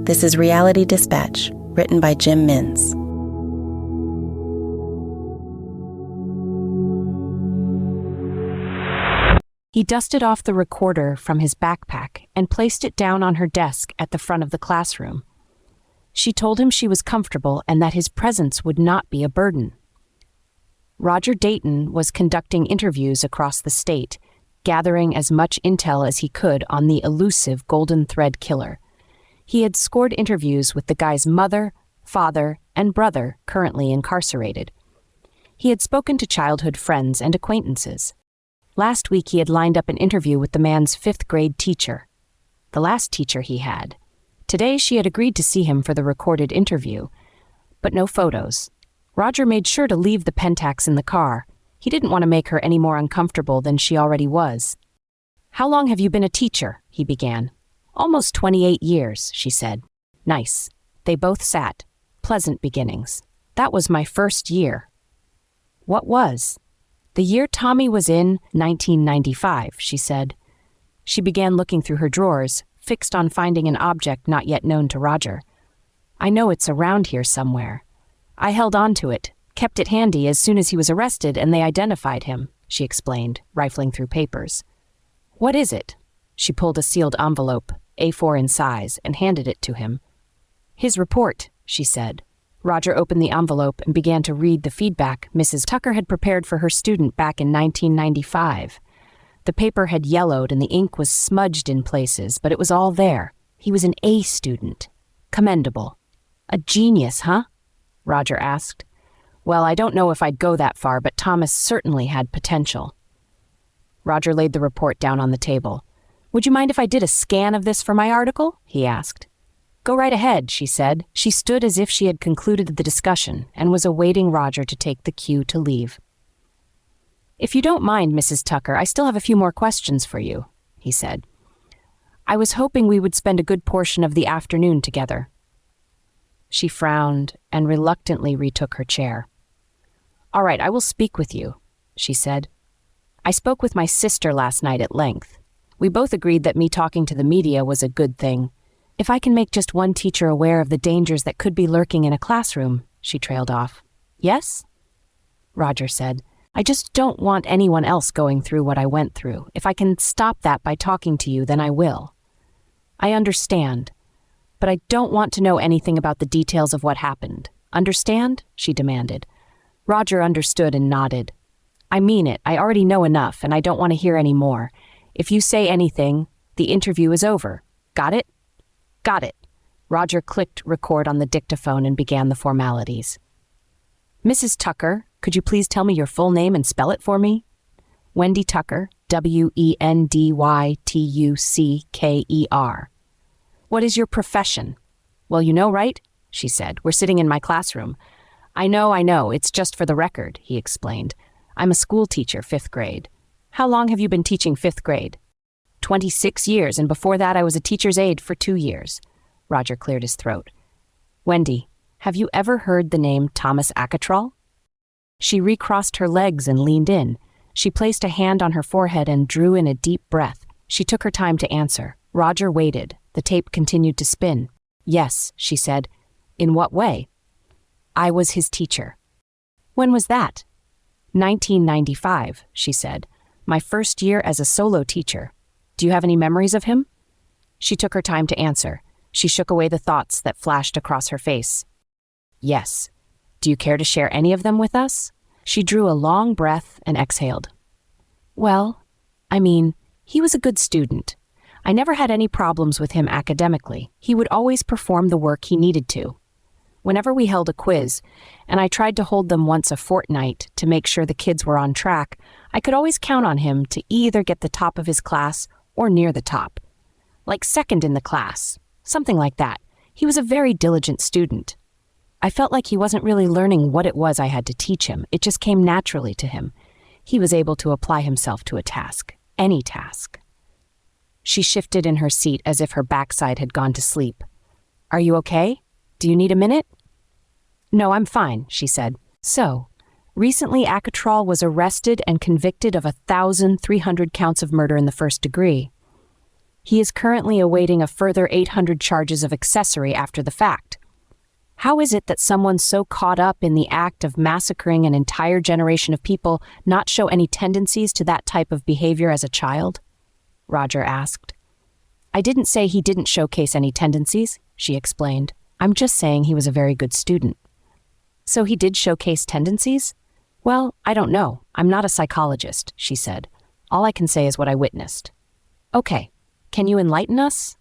This is Reality Dispatch, written by Jim Mintz. He dusted off the recorder from his backpack and placed it down on her desk at the front of the classroom. She told him she was comfortable and that his presence would not be a burden. Roger Dayton was conducting interviews across the state, gathering as much intel as he could on the elusive Golden Thread killer. He had scored interviews with the guy's mother, father, and brother currently incarcerated. He had spoken to childhood friends and acquaintances. Last week he had lined up an interview with the man's 5th grade teacher, the last teacher he had. Today she had agreed to see him for the recorded interview, but no photos. Roger made sure to leave the Pentax in the car. He didn't want to make her any more uncomfortable than she already was. "How long have you been a teacher?" he began. "Almost 28 years, she said. "Nice." They both sat. Pleasant beginnings. "That was my first year." "What was?" "The year Tommy was in, 1995, she said. She began looking through her drawers, fixed on finding an object not yet known to Roger. "I know it's around here somewhere. I held on to it, kept it handy as soon as he was arrested and they identified him," she explained, rifling through papers. "What is it?" She pulled a sealed envelope, A4 in size, and handed it to him. "His report," she said. Roger opened the envelope and began to read the feedback Mrs. Tucker had prepared for her student back in 1995. The paper had yellowed and the ink was smudged in places, but it was all there. He was an A student. Commendable. "A genius, huh?" Roger asked. "Well, I don't know if I'd go that far, but Thomas certainly had potential." Roger laid the report down on the table. "Would you mind if I did a scan of this for my article?" he asked. "Go right ahead," she said. She stood as if she had concluded the discussion and was awaiting Roger to take the cue to leave. "If you don't mind, Mrs. Tucker, I still have a few more questions for you," he said. "I was hoping we would spend a good portion of the afternoon together." She frowned and reluctantly retook her chair. "All right, I will speak with you," she said. "I spoke with my sister last night at length. We both agreed that me talking to the media was a good thing. If I can make just one teacher aware of the dangers that could be lurking in a classroom," she trailed off. "Yes?" Roger said, "I just don't want anyone else going through what I went through. If I can stop that by talking to you, then I will." "I understand, but I don't want to know anything about the details of what happened. Understand?" she demanded. Roger understood and nodded. "I mean it. I already know enough, and I don't want to hear any more. If you say anything, the interview is over. Got it?" "Got it." Roger clicked record on the dictaphone and began the formalities. "Mrs. Tucker, could you please tell me your full name and spell it for me?" "Wendy Tucker, Wendytucker. "What is your profession?" "Well, you know, right?" she said. "We're sitting in my classroom." I know, it's just for the record," he explained. "I'm a school teacher, 5th grade. How long have you been teaching 5th grade?" 26 years, and before that I was a teacher's aide for 2 years. Roger cleared his throat. "Wendy, have you ever heard the name Thomas Acatrall?" She recrossed her legs and leaned in. She placed a hand on her forehead and drew in a deep breath. She took her time to answer. Roger waited. The tape continued to spin. "Yes," she said. "In what way?" "I was his teacher." "When was that?" 1995, she said. "My first year as a solo teacher. Do you have any memories of him?" She took her time to answer. She shook away the thoughts that flashed across her face. "Yes. Do you care to share any of them with us?" She drew a long breath and exhaled. "Well, he was a good student. I never had any problems with him academically. He would always perform the work he needed to. Whenever we held a quiz, and I tried to hold them once a fortnight to make sure the kids were on track, I could always count on him to either get the top of his class or near the top. Like second in the class, something like that. He was a very diligent student. I felt like he wasn't really learning what it was I had to teach him. It just came naturally to him. He was able to apply himself to a task, any task." She shifted in her seat as if her backside had gone to sleep. "Are you okay? Do you need a minute?" "No, I'm fine," she said. "So, recently Acatrall was arrested and convicted of 1,300 counts of murder in the first degree. He is currently awaiting a further 800 charges of accessory after the fact. How is it that someone so caught up in the act of massacring an entire generation of people not show any tendencies to that type of behavior as a child? Roger asked. I didn't say he didn't showcase any tendencies, she explained. I'm just saying he was a very good student. So he did showcase tendencies? Well, I don't know. I'm not a psychologist, she said. All I can say is what I witnessed. Okay, can you enlighten us?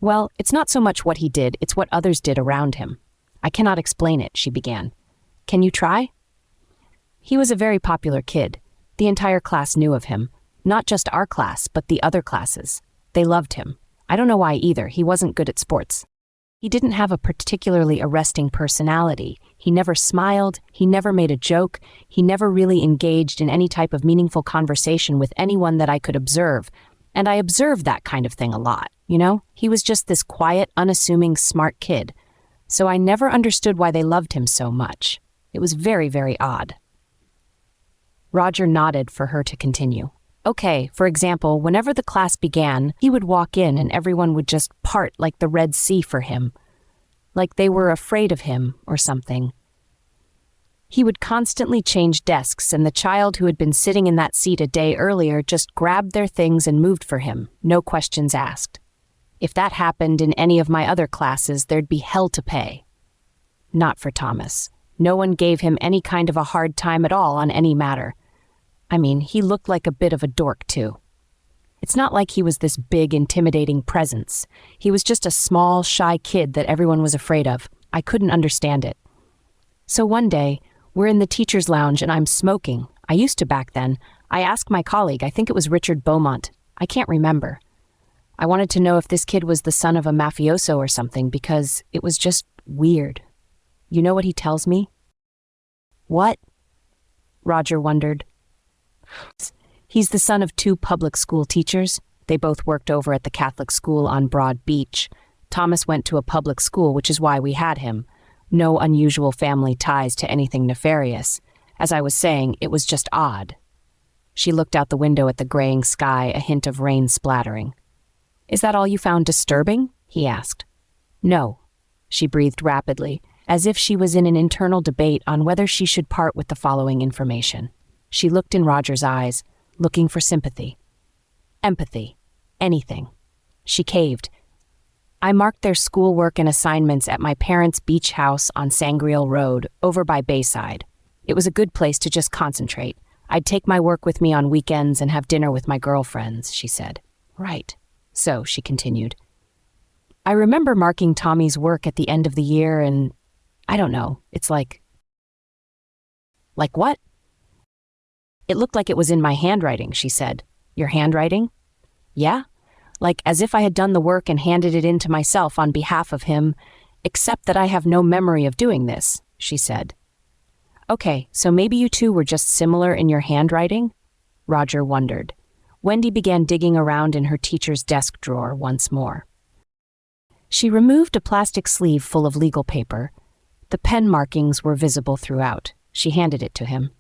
Well, it's not so much what he did, it's what others did around him. I cannot explain it, she began. Can you try? He was a very popular kid. The entire class knew of him. Not just our class, but the other classes. They loved him. I don't know why either. He wasn't good at sports. He didn't have a particularly arresting personality. He never smiled. He never made a joke. He never really engaged in any type of meaningful conversation with anyone that I could observe. And I observed that kind of thing a lot, you know? He was just this quiet, unassuming, smart kid. So I never understood why they loved him so much. It was very, very odd. Roger nodded for her to continue. Okay, for example, whenever the class began, he would walk in and everyone would just part like the Red Sea for him. Like they were afraid of him or something. He would constantly change desks, and the child who had been sitting in that seat a day earlier just grabbed their things and moved for him, no questions asked. If that happened in any of my other classes, there'd be hell to pay. Not for Thomas. No one gave him any kind of a hard time at all on any matter. I mean, he looked like a bit of a dork, too. It's not like he was this big, intimidating presence. He was just a small, shy kid that everyone was afraid of. I couldn't understand it. So one day, we're in the teacher's lounge and I'm smoking. I used to back then. I asked my colleague, I think it was Richard Beaumont. I can't remember. I wanted to know if this kid was the son of a mafioso or something because it was just weird. You know what he tells me? What? Roger wondered. He's the son of 2 public school teachers. They both worked over at the Catholic school on Broad Beach. Thomas went to a public school, which is why we had him. No unusual family ties to anything nefarious. As I was saying, it was just odd. She looked out the window at the graying sky, a hint of rain splattering. Is that all you found disturbing? He asked. No, she breathed rapidly, as if she was in an internal debate on whether she should part with the following information. She looked in Roger's eyes, looking for sympathy. Empathy. Anything. She caved. I marked their schoolwork and assignments at my parents' beach house on Sangreal Road, over by Bayside. It was a good place to just concentrate. I'd take my work with me on weekends and have dinner with my girlfriends, she said. Right. So, she continued. I remember marking Tommy's work at the end of the year and, I don't know, it's like... Like what? It looked like it was in my handwriting, she said. Your handwriting? Yeah. Like as if I had done the work and handed it in to myself on behalf of him, except that I have no memory of doing this, she said. Okay, so maybe you two were just similar in your handwriting? Roger wondered. Wendy began digging around in her teacher's desk drawer once more. She removed a plastic sleeve full of legal paper. The pen markings were visible throughout. She handed it to him.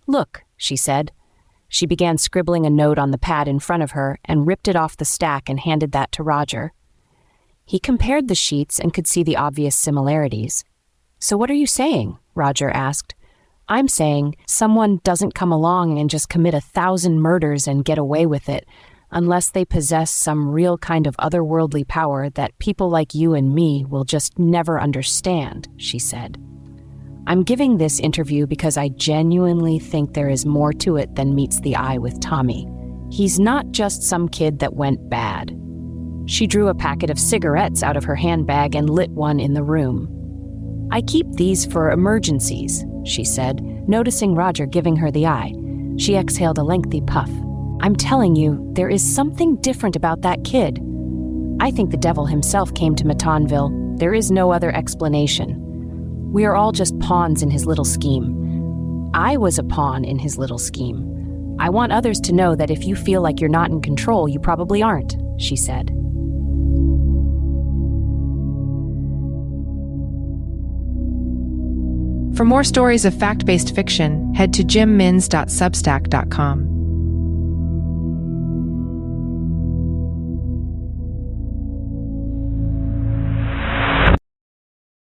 Look, she said. She began scribbling a note on the pad in front of her and ripped it off the stack and handed that to Roger. He compared the sheets and could see the obvious similarities. So what are you saying? Roger asked. I'm saying someone doesn't come along and just commit 1,000 murders and get away with it unless they possess some real kind of otherworldly power that people like you and me will just never understand, she said. I'm giving this interview because I genuinely think there is more to it than meets the eye with Tommy. He's not just some kid that went bad. She drew a packet of cigarettes out of her handbag and lit one in the room. I keep these for emergencies, she said, noticing Roger giving her the eye. She exhaled a lengthy puff. I'm telling you, there is something different about that kid. I think the devil himself came to Matonville. There is no other explanation. We are all just pawns in his little scheme. I was a pawn in his little scheme. I want others to know that if you feel like you're not in control, you probably aren't, she said. For more stories of fact-based fiction, head to jimmins.substack.com.